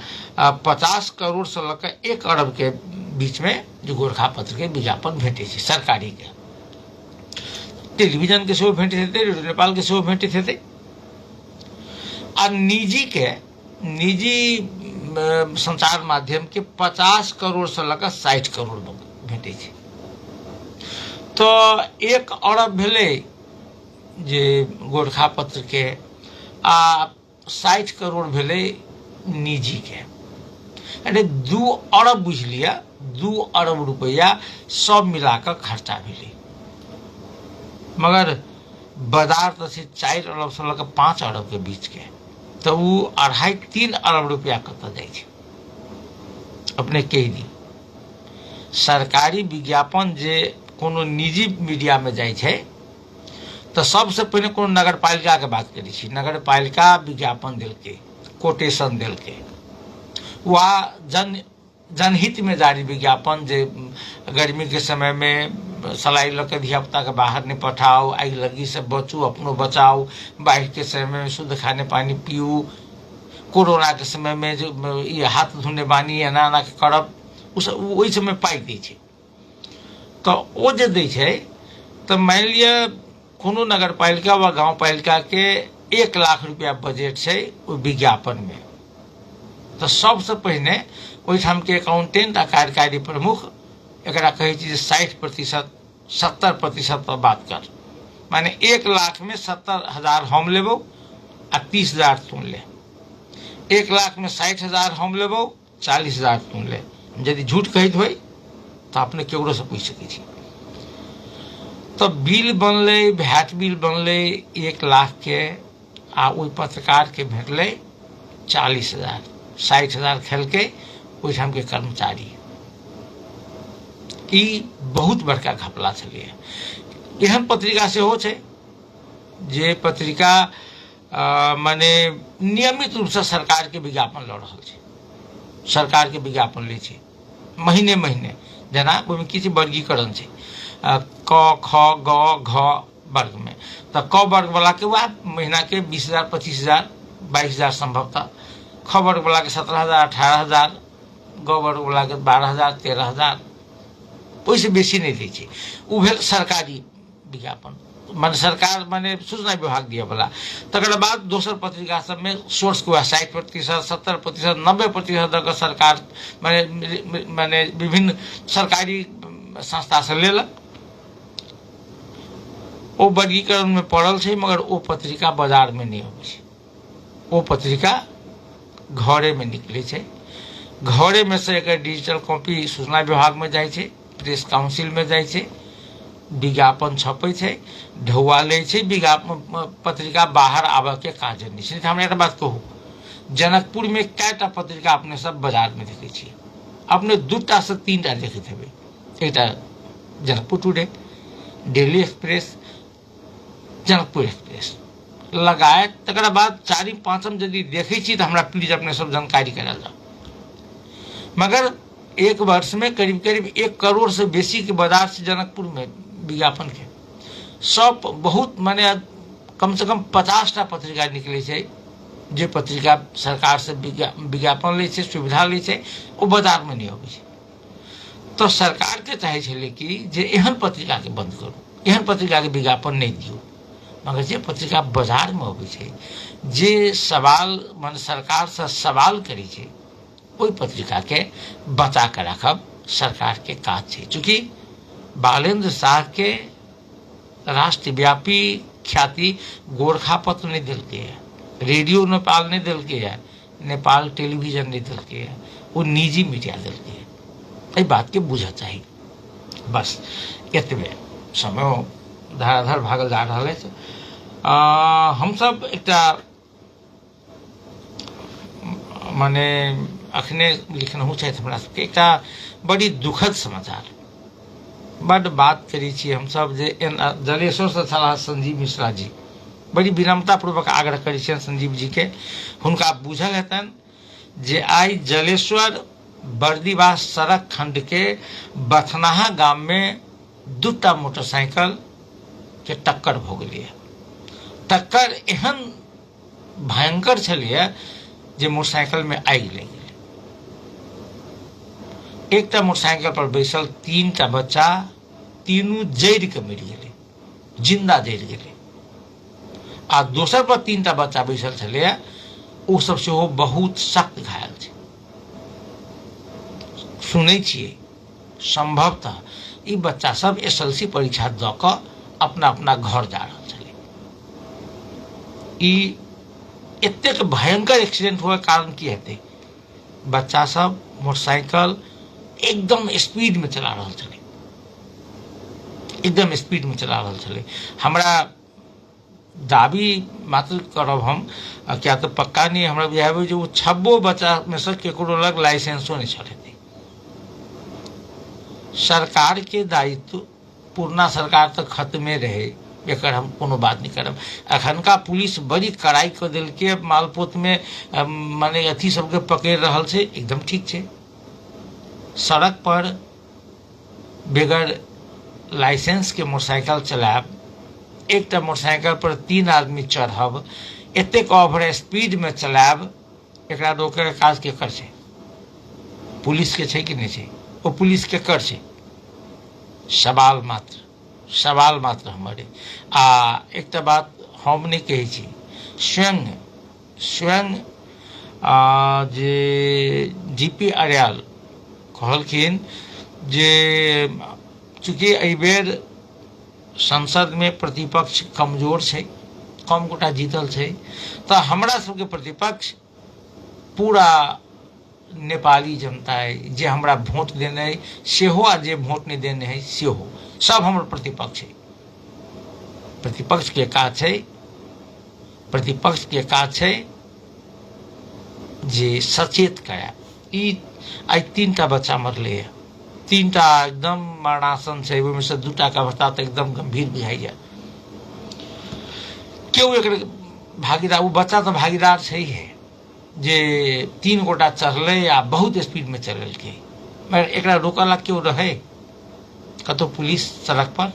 50 करोड़ से लऽ के 1 अरब के बीच में जो गोरखा पत्र के विज्ञापन भेटे छै सरकारी के। टेलीविजन के सेहो भेटैत हेतै, रेडियो नेपाल के सेहो भेटैत हेतै, आ निजी संचार माध्यम के 50 करोड़ से लऽ के 60 करोड़ भेटै छै। तो 1 अरब भेलै जे गोरखा पत्र के, आ 60 करोड़ भेलै निजी के, यानी 2 अरब बुझ लिया, 2 अरब रुपया सब मिला कऽ खर्चा भेलै। मगर बाजार तो 4 अरब से लऽ के 5 अरब के बीच के, तो वो 2.5-3 अरब रुपया कतऽ जाइ छै अपने कहि दी। सरकारी विज्ञापन जे कोनो निजी मीडिया में जाइ छै तो सबसे पहले कोनो नगरपालिका के बात करै छी, नगरपालिका विज्ञापन देलकै, कोटेशन देलकै, वा जनहित में जारी विज्ञापन जे गर्मी के समय में सलाई लऽ के धिया पुता के बाहर नहीं पठाओ, आगि लगी से बचू, अपनो बचाओ, बाढ़ के समय में शुद्ध खाने पानी पियू, कोरोना के समय में जो ये हाथ धोने बानी एना के करब, ओहि समय पाई दै छै। तो ओ जे दै छै तो मान लिया कोनो नगरपालिका वा गाँव पालिका के 1 लाख रुपया बजट छै ओ विज्ञापन में, तो सबसे पहिने ओहिठाम के अकाउंटेंट आ कार्यकारी प्रमुख एकरा कहै छै 60%, 70% पर बात कर, माने 1 लाख में 70,000 हम लेबो आ 30,000 तुम ले, 1 लाख में 60,000 हम लेबो, 40,000 तुम ले। यदि झूठ कहैत होय तो अपने केकरो से पूछ सकै छी। तो बिल बनले, वैट बिल बनले 1 लाख के, आ ओहि पत्रकार के भेटले 40,000, 60,000 खेलकै ओहिठाम के कर्मचारी। ई बहुत बड़का घपला छलै। एहन पत्रिका सेहो छै जे पत्रिका माने नियमित रूप से सरकार के विज्ञापन लऽ रहल छै, सरकार के विज्ञापन लै छै महीने महीने। जेना ओहिमे किछु वर्गीकरण छै, क ख ग घ वर्ग में, तो क वर्ग वाला के वह महीना के 20,000, 25,000, 22,000 संभवतः, ख वर्ग वाला के 17,000, 18,000, ग वर्ग वाला के 12,000, 13,000, ओहिसे बेसी नहीं दै छै। ओ भेल सरकारी विज्ञापन, माने सरकार माने सूचना विभाग दिए वाला। तकर बाद दोसर पत्रिका सब में सोर्स को 60%, 70%, 90% दऽ कऽ सरकार माने विभिन्न सरकारी संस्था से लेलक। ओ वर्गीकरण में पड़ल छै, मगर ओ पत्रिका बाजार में नहीं अबै छै। ओ पत्रिका घरे में निकले छै, घरे में से एकर डिजिटल कॉपी सूचना विभाग में जाइ छै, प्रेस काउंसिल में जाइ छै, विज्ञापन छपै छै, ढौआ लै छै, विज्ञापन पत्रिका बाहर आबऽ के काज नहीं छै। हमरा एक बात कहू, जनकपुर में कैटा पत्रिका अपने सब बाजार में देखै छी, अपने 2टा से 3टा देखैत हेबै। एकटा Janakpur today, daily express, Janakpur express लगाए, तकर बाद 4-5 यदि देखै छी तो हमरा प्लीज अपने सब जानकारी करायल जाओ। मगर एक वर्ष में करीब करीब 1 करोड़ से बेसी के बाजार से जनकपुर में विज्ञापन के सब बहुत माने कम से कम 50टा पत्रिका निकले छै, जे पत्रिका सरकार से विज्ञापन ले छै, सुविधा ले छै, वो बाजार में नहीं अबै छै। तो सरकार के चाहे छलै कि जे एहन पत्रिका के बंद करू, एहन पत्रिका के विज्ञापन नहीं दियौ, मगर जे पत्रिका बाजार में अबै छै, जे सवाल मान सरकार से सवाल करै छै, ओहि पत्रिका के बचा के राखब सरकार के काज छै। चूँकि बालेंद्र शाह के राष्ट्रव्यापी ख्याति गोरखापत्र नहीं दिलकै है, रेडियो नेपाल नहीं दिलकै है, नेपाल टेलीविजन नहीं दिलकै है, वो निजी मीडिया दिलकै है। एहि बात के बुझऽ चाही। बस एतबे, समय धराधर भागल जा रहल अछि। हम सब एकटा माने अखने लिखनहु छथि हमरा सबके एकटा बड़ी दुखद समाचार, बड बात करी छी हम सब जे जलेश्वर से छलाह संजीव मिश्रा जी, बड़ी विनम्रता पूर्वक आग्रह करी छियनि संजीव जी के, हुनका बुझल हेतनि जे आइ जलेश्वर बर्दीवास सड़क खंड के बथनाहा गाम में 2टा मोटरसाइकिल के टक्कर भ गेलै। टक्कर एहन भयंकर छलै जे मोटरसाइकिल में आगि लागि गेलै। एकटा मोटरसाइकिल पर बैसल 3टा बच्चा, तीनू जरि के मरि गेलै, जिंदा जरि गेलै। आ दोसर पर 3टा बच्चा बैसल छलै, ओ सब सेहो बहुत सख्त घायल छै। सुनै छियै संभवतः ई बच्चा सब SLC परीक्षा दऽ कऽ अपना अपना घर जा रहल छलै। ई एतेक भयंकर एक्सीडेंट हुए कारण की हेतै? बच्चा सब मोटरसाइकिल एकदम स्पीड में चला रहल छलै, एकदम स्पीड में चला रहल छलै। हमरा दाबी मात्र करब हम, क्या तो पक्का नहीं, हमरा बुझाबै जे ओ 26 बच्चा में से केकरो लग लाइसेंसो नहीं छल हेतै। सरकार के दायित्व, पुरना सरकार तो खत्मे रहे, एकर हम कोनो बात नहीं करब। अखनका पुलिस बड़ी कड़ाई कर देलकै, मालपोत में माने अथी सबके पकड़ रहल छै, एकदम ठीक छै। सड़क पर बेगर लाइसेंस के मोटरसाइकिल चलायब, एकटा मोटरसाइकिल पर 3 आदमी चढ़ब, एतेक ओवर स्पीड में चलायब, एकरा रोके के काज केकर छै? पुलिस के छै कि नहीं छै? ओ पुलिस केकर छै? सवाल मात्र हमारे। आ एकटा बात हम नहीं कहै छी, स्वयं जे GP आर्याल कहलखिन जे चूँकि एहि बेर संसद में प्रतिपक्ष कमजोर छै, कम गोटा जीतल छै, तऽ हमरा सबके प्रतिपक्ष पूरा नेपाली जनता है, जे हमरा वोट देने है सेहो आ जे वोट नहीं देने है सेहो, सब हमर प्रतिपक्ष है। प्रतिपक्ष के काज छै, प्रतिपक्ष के काज छै जे सचेत करे। ई आई 3टा बच्चा मरले है, 3टा एकदम मरणासन छै, ओहिमे से 2टा के अवस्था तऽ एकदम गंभीर बुझाइए। क्यों एक भागीदार, वो बच्चा तो भागीदार छै है जे 3 गोटा चढ़ले आ बहुत स्पीड में चलेलकै, मगर एकरा रोकला क्यों रहे? कतौ पुलिस सड़क पर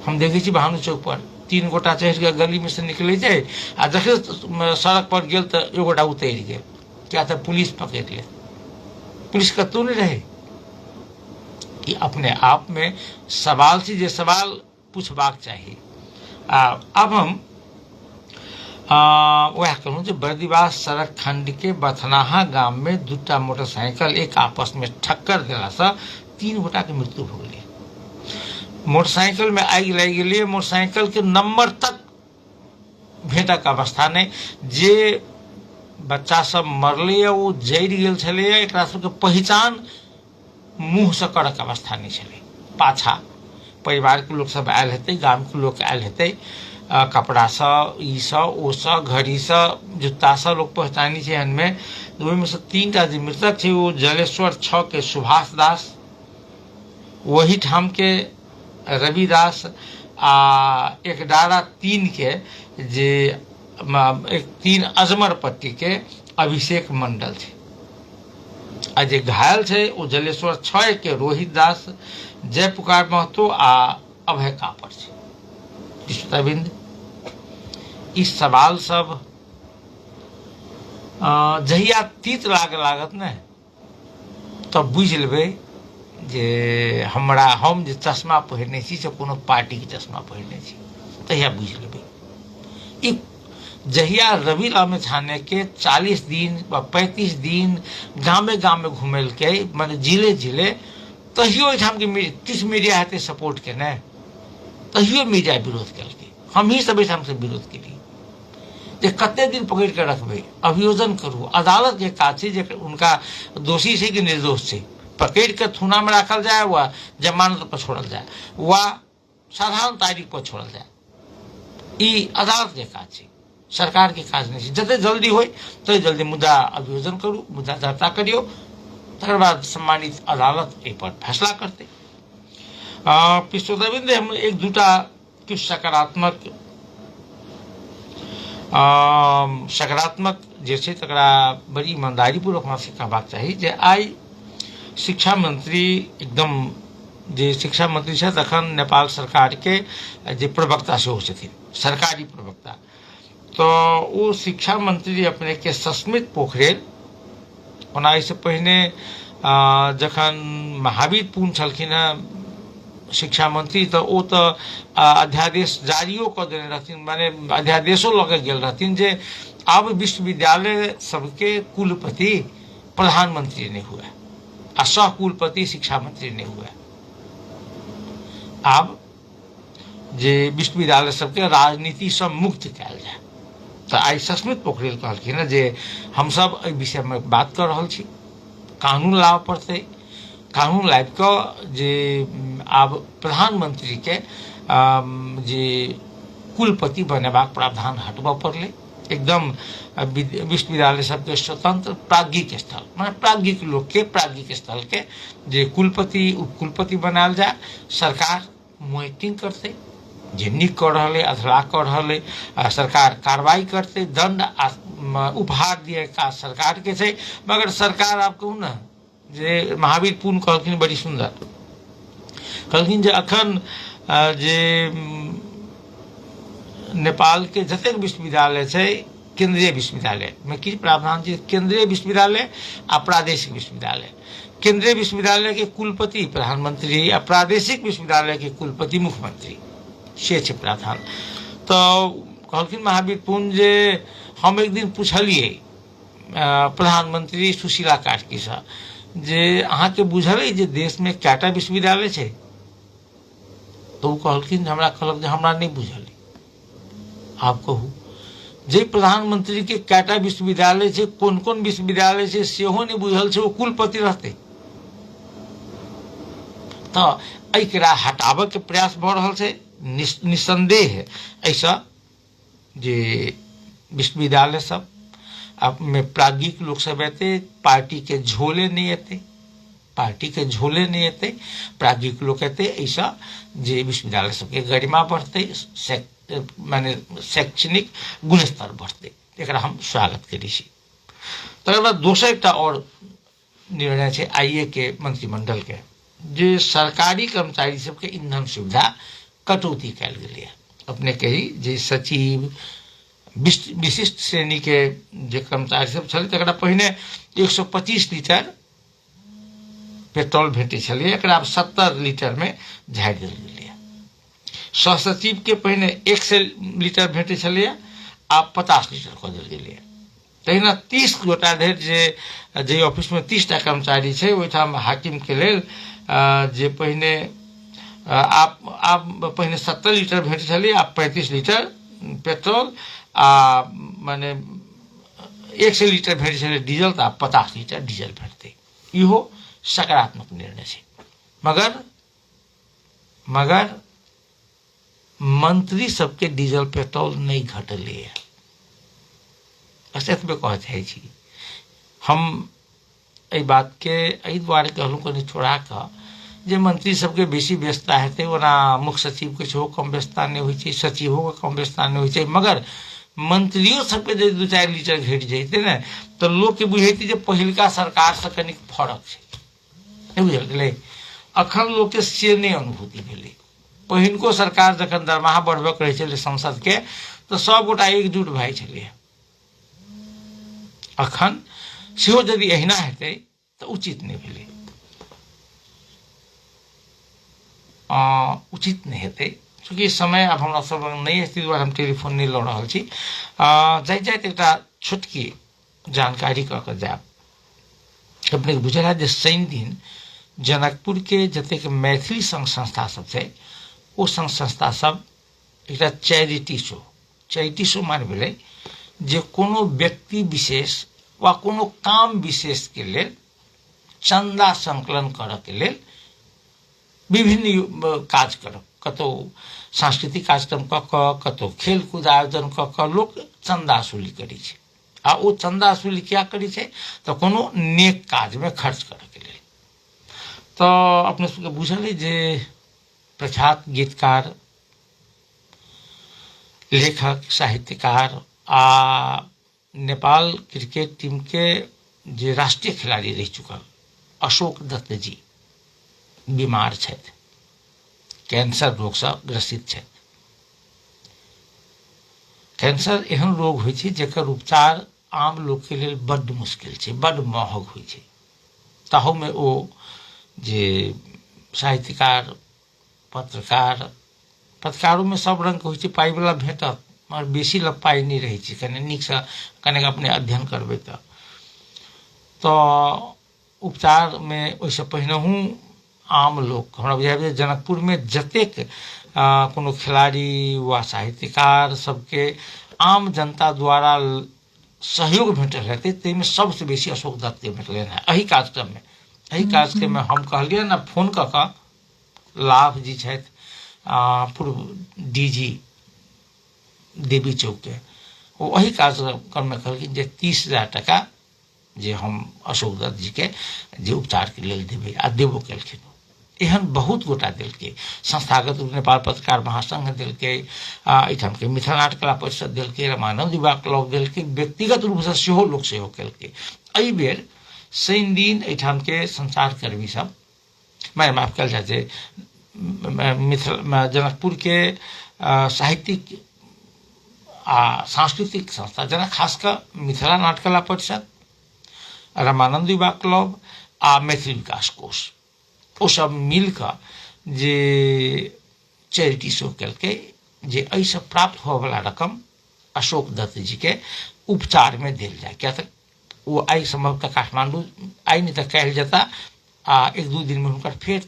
हम देखे छी भानु चौक पर 3 गोटा चढ़ के गली में से निकले छै, आ जखन सड़क पर गेल तऽ 1 गोटा उतरि गेल, क्या तऽ पुलिस पकड़ ले। पुलिस कतौ नहीं रहे। कि अपने आप में सवाल छै जे सवाल पूछबाक चाहिए। अब हम वह कहूँ जो बर्दीवास सड़क खंड के बथनाहा गांव में 2टा मोटरसाइकिल एक आपस में ठक्कर देला से 3 गोटा के मृत्यु हो गई। मोटरसाइकिल में आगि लागि गेलै, मोटरसाइकिल के नंबर तक भेटक अवस्था नहीं, जे बच्चा सब मरले वो जरि गेल छलै, एकरा सबके पहचान मुँह से करक अवस्था नहीं छलै। पाछा परिवार के लोग सब आयल हेतै, गाम के लोग आयल हेतै, कपड़ा सा, ई सा, ओ सा, घड़ी सा, जूता सा लोग पहचानी छै हनमे। ओहिमे से 3टा जे मृतक छै वो जलेश्वर 6 के सुभाष दास, वही ठाम के रविदास, आ एक डारा 3 के जे एक 3 अजमर पट्टी के अभिषेक मंडल छै। आ जे घायल छै वो जलेश्वर 6 के रोहित दास, जयपुकार महतो आ अभय कापर छै। श्रोताबिंद, ई सवाल सब जहिया तीत लागत ने तब बुझ लेबै जे हम जे चश्मा पहिरने छी से कोनो पार्टी के चश्मा पहिरने छी, तहिया बुझ लेबै। ई जहिया रवि लामे छाने के 40 दिन 35 दिन गामे गामे घुमेलकै, माने जिले जिले, तहियो एहिठाम के किछ मीडिया हेतै सपोर्ट केने, तहियो मीडिया विरोध केलकै। हम ही सब एहिठाम से विरोध केलियै जे कते दिन पकड़ के रखबै, अभियोजन करू। अदालत के काज छै जे उनका दोषी छै कि निर्दोष छै, पकड़ के थुना में राखल जाए, वा जमानत पर छोड़ल जाए, वा साधारण तारीख पर छोड़ल जाए। ई अदालत के काज छै, सरकार के काज नहीं छै। जते जल्दी होय तते जल्दी मुद्दा अभियोजन करू, मुद्दा दर्ता करियो, तकर बाद सम्मानित अदालत एहि पर फैसला करतै। पिछोदाबिंदे हम एक दूटा किछु सकारात्मक जे छै तकरा बड़ी ईमानदारीपूर्वक हमरा से कहबाक चाही जे आइ शिक्षा मंत्री एकदम जे शिक्षा मंत्री छथि अखन नेपाल सरकार के जे प्रवक्ता सेहो छथिन, सरकारी प्रवक्ता, तो वो शिक्षा मंत्री अपने के सस्मित पोखरेल ओना एहिसँ पहिने जखन महावीर पूर्ण छलखिन हेँ शिक्षा मंत्री तो वो तो अध्यादेश जारियो कर देने रहथिन, माने अध्यादेशो लगे गेल रहथिन जे अब विश्वविद्यालय सबके कुलपति प्रधानमंत्री नहीं हुआ आ सह कुलपति शिक्षा मंत्री नहीं हुआ। अब जे विश्वविद्यालय सबके राजनीति से मुक्त कयल जाए। तो आई सस्मित पोखरेल कहलखिन जे हम सब एहि विषय में बात कर रहल छी, कानून लाबऽ पड़तै, कानून लाबि कऽ जे आब प्रधानमंत्री के जे कुलपति बनेबाक प्रावधान हटबऽ पड़लै। एकदम विश्वविद्यालय सबके स्वतंत्र प्राज्ञिक स्थल, माने प्राज्ञिक लोग के प्राज्ञिक स्थल के जे कुलपति उपकुलपति बनायल जाए, सरकार मॉनिटरिंग करते, जे नीक कऽ रहल है अधला कऽ रहल है सरकार कार्रवाई करते, दंड उपहार दिए का सरकार के छै। मगर सरकार आप कहूँ ना जे महावीर पूर्ण कहलखिन बड़ी सुंदर, कहलखिन जे अखन जे नेपाल के जतेक विश्वविद्यालय छै केंद्रीय विश्वविद्यालय में की प्रावधान छै, केंद्रीय विश्वविद्यालय आ प्रादेशिक विश्वविद्यालय, केंद्रीय विश्वविद्यालय के कुलपति प्रधानमंत्री आ प्रादेशिक विश्वविद्यालय के कुलपति मुख्यमंत्री, से छै प्रावधान। तो कहलखिन महावीर पूर्ण जे हम एक दिन पूछलिए प्रधानमंत्री सुशीला कार्की से जे अहाँ के बुझल है जे देश में कैटा विश्वविद्यालय छै, तो वो कहलखिन हमरा कहलक जे हमरा नहीं बुझल है। आप कहू जे प्रधानमंत्री के कैटा विश्वविद्यालय छै, कोन कोन विश्वविद्यालय छै सेहो नहीं बुझल छै, वो कुलपति रहते। तो एकरा हटाबऽ के प्रयास भऽ रहल छै। निसंदेह ऐसा जे विश्वविद्यालय सब में प्राज्ञिक लोग सब एते, पार्टी के झोले नहीं एते, पार्टी के झोले नहीं एते, प्राज्ञिक लोग एते, ऐसा जे विश्वविद्यालय सबके गरिमा बढ़ते, माने शैक्षणिक गुणस्तर बढ़ते, एकरा हम स्वागत करै छी। तकर बाद दोसर एकटा और निर्णय छै आइए के मंत्रिमंडल के जे सरकारी कर्मचारी सबके ईंधन सुविधा कटौती कयल गेलै है। अपने कही जे सचिव विशिष्ट श्रेणी के जे कर्मचारी सब छलै तकरा पहिने 125 लीटर पेट्रोल भेटै छलै, एकरा आब 70 लीटर में झाड़ि देल गेलै है। सह सचिव के पहिने 100 लीटर भेटै छलै, आब 50 लीटर कऽ देल गेलै है। तहिना 30 गोटा धरि जे ऑफिस में 30 टा कर्मचारी छै, ओहिठाम हाकिम के लेल जे पहिने आप पहिने 70 लीटर भेटै छलै, आब 35 लीटर पेट्रोल आ माने 100 लीटर भेटै छलै डीजल, तऽ आब 50 लीटर डीजल भेटतै। इहो सकारात्मक निर्णय छै। मगर मंत्री सबके डीजल पेट्रोल नहीं घटलै है। बस एतबे कहऽ चाहै छी हम। एहि बात के एहि दुआरे कहलहुँ कनि छोड़ा कऽ जे मंत्री सबके बेसी व्यस्तता हेतै, ओना मुख्य सचिव के सेहो कम व्यस्तता नहीं होइ छै, सचिवों के कम व्यस्तता नहीं होइ छै, मगर मंत्रियों सबके जे 2-4 लीटर घटि जैतै ने तऽ लोक के बुझेतै जे पहिलका सरकार से कनिक फरक छै, नहीं बुझल गेलै। अखन लोक के से नहीं अनुभूति भेलै। पहिनको सरकार जखन दरमाहा बढ़बऽ रहै छलै संसद के तऽ सब गोटा एकजुट भए छलै। अखन सेहो यदि एहिना हेतै तऽ उचित नहीं भेलै, उचित नहीं हेतै। चूँकि समय अब हमरा सब नहीं है, दुआरे हम टेलीफोन नहीं लऽ रहल छी। जाइत एकटा छोटकी जानकारी कऽ कऽ जायब। अपने बुझल है जे शनि दिन जनकपुर के जतेक मैथिली संघ संस्था सब छै, ओ संघ संस्था सब एकटा चैरिटी शो मान भेलै जे कोनो व्यक्ति विशेष वा कोनो काम विशेष के लेल चंदा संकलन करऽ के लेल विभिन्न काज करब, कतौ सांस्कृतिक कार्यक्रम कऽ कऽ, कतौ खेलकूद आयोजन कऽ कऽ लोक चंदा वसूली करै छै। आ ओ चंदा वसूली क्या करै छै तऽ कोनो नेक काज में खर्च करऽ के लेल। तऽ अपने सबके बुझल है जे प्रख्यात गीतकार, लेखक, साहित्यकार आ नेपाल क्रिकेट टीम के जे राष्ट्रीय खिलाड़ी रह चुकल अशोक दत्त जी बीमार छथि, कैंसर रोग से ग्रसित छथि। कैंसर एहन रोग होइ छै जेकर उपचार आम लोग के लेल बड्ड मुश्किल छै, बड्ड महग होइ छै। ताहू में ओ जे साहित्यकार, पत्रकारों में सब रंग के होइ छै, पाई वाला भेटत मगर बेसी ल पाई नहीं रहे छै, कने नीक से कने अपने अध्ययन करबे तो उपचार में ओइसे पहिनहु आम लोग हमरा बुझाइए जनकपुर में जतेक कोनो खिलाड़ी वा साहित्यकार सबके आम जनता द्वारा सहयोग भेटल हेतै, ताहिमे सबसे बेसी अशोक दत्त के भेटल है। एही कार्यक्रम में हम कहलिए ना फोन क के लाभ जी छथि पूर्व डीजी देवी चौक के, वही कार्यक्रम में कहलखिन जे 30,000 टका जे हम अशोक दत्त जी के जे उपचार के लेल देबे आ देबो केलखिन। एहन बहुत गोटा दिलके, संस्थागत रूप नेपाल पत्रकार महासंघ दिलके, एठाम के मिथिला नाट्य कला परिषद दिलके, रामानंद युवा क्लब दिलके, व्यक्तिगत रूप से सेहो लोक सेहो केलके। एहि बेर शनि दिन एठाम के संचारकर्मी सब माफ कल जाए मिथिला जनकपुर के साहित्यिक आ सांस्कृतिक संस्था जेना खासकर मिथिला नाट्य कला परिषद, रामानंद युवा क्लब आ मैथिली विकास कोष, ओ सब मिलकर जे चैरिटी शो केलकै जे एहिसँ प्राप्त होए वाला रकम अशोक दत्त जी के उपचार में देल जाए। क्या तक वो आई संभवतः काठमांडू आई नहीं तक कहल जाता आ 1-2 दिन में हुनकर फिर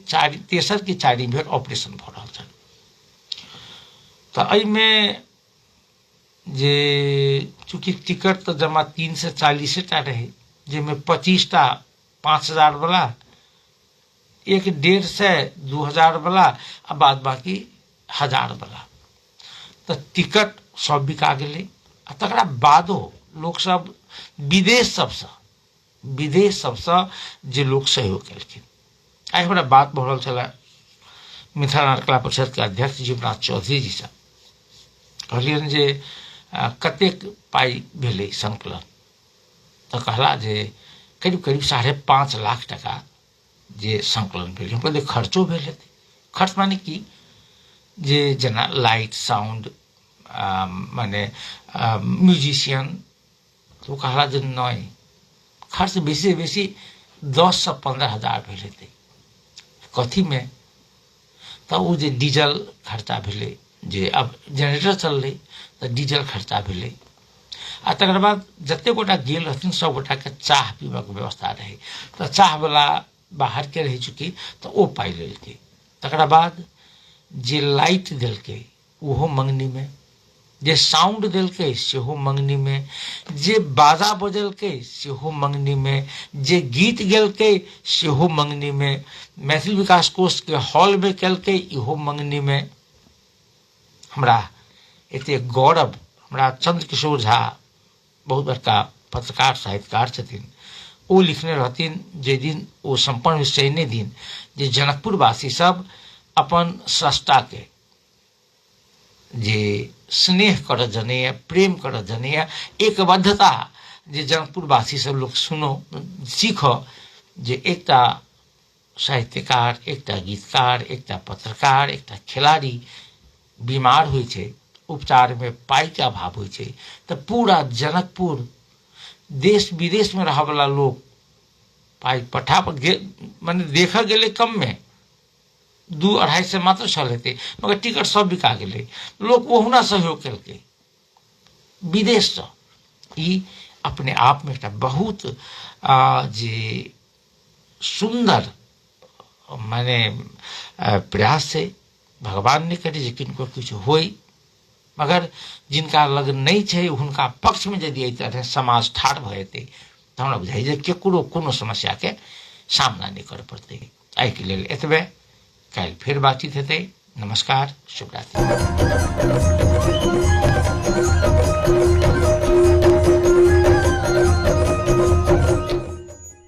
तेसर की 4 बेर ऑपरेशन भ रहल छन। तो एहिमे जे चूंकि टिकट तो जमा 3 से 40 टा रहे, जिसमें 25टा 5,000 वाला, 1.5 से 2,000 वाला आ बाद बाकी 1,000 वाला। तो टिकट सब बिका गेलै। तकरा बादो लोक सब विदेश सबसे जे लोग सहयोग केलखिन। आई हमरा बात भ रहल छला मिथिला नाट्य कला परिषद के अध्यक्ष जीवनाथ चौधरी जी से, कहलियन जे कतेक पाई भेलै संकलन, तो कहला जे करीब 5.5 लाख टका जे संकलन भेल। हम कहलिए खर्चो भेल हेतै। खर्च माने कि जे जेना लाइट साउंड माने म्यूजिशियन, तो कहला जे नहीं खर्च बेसी बेसी 10 से 15,000 भेल हेतै। कथी में तो वो जे डीजल खर्चा भेलै, जे अब जनरेटर चललै तो डीजल खर्चा भेलै। आ तकर बाद जते गोटा गेल रहथिन सब गोटा के चाह पीबा के व्यवस्था रहे, तो चाह वाला बाहर के रह चुकी तो ओ पाई लेलकै। तकरा बाद जे लाइट दिलकै ओहो मंगनी में, जे साउंड दिलकै सेहो मंगनी में, जे बाजा बजलकै सेहो मंगनी में, जे गीत गेलकै सेहो मंगनी में, मैथिली विकास कोष के हॉल में केलकै इहो मंगनी में। हमरा एते गौरव, हमरा चंद्रकिशोर झा बहुत बड़का पत्रकार साहित्यकार छथिन, ओ लिखने रहथिन जे दिन ओ संपन्न विषयने दिन जे जनकपुर वासी सब अपन सृष्टा के जे स्नेह कर जनेय, प्रेम कर जनेय, एकबद्धता जे जनकपुर वासी सब लोग सुनो सीखो जे एकटा साहित्यकार, एकटा गीतकार, एकटा पत्रकार, एकटा खिलाड़ी बीमार होइ छै, उपचार में पाई के अभाव होइ छै, तो पूरा जनकपुर देश विदेश में रह वाला लोग पाई पठा माने देखा गेले कम में 2-2.5 से मात्र चल हेतै, मगर टिकट सब बिका गेलै। लोग ओहुना सहयोग केलकै विदेश से। ई अपने आप में एक बहुत जे सुंदर माने प्रयास से भगवान नहीं करे जे किनको कुछ होई, मगर जिनका लग नहीं छै हुनका पक्ष में यदि एहि तरह समाज ठाढ़ भ जेतै तो हमरा बुझाइ जे केकरो कोनो समस्या के सामना नहीं कर पड़तै। एहि के लेल एतबे, काल्हि फेर बातचीत हेतै। नमस्कार, शुभ रात्रि।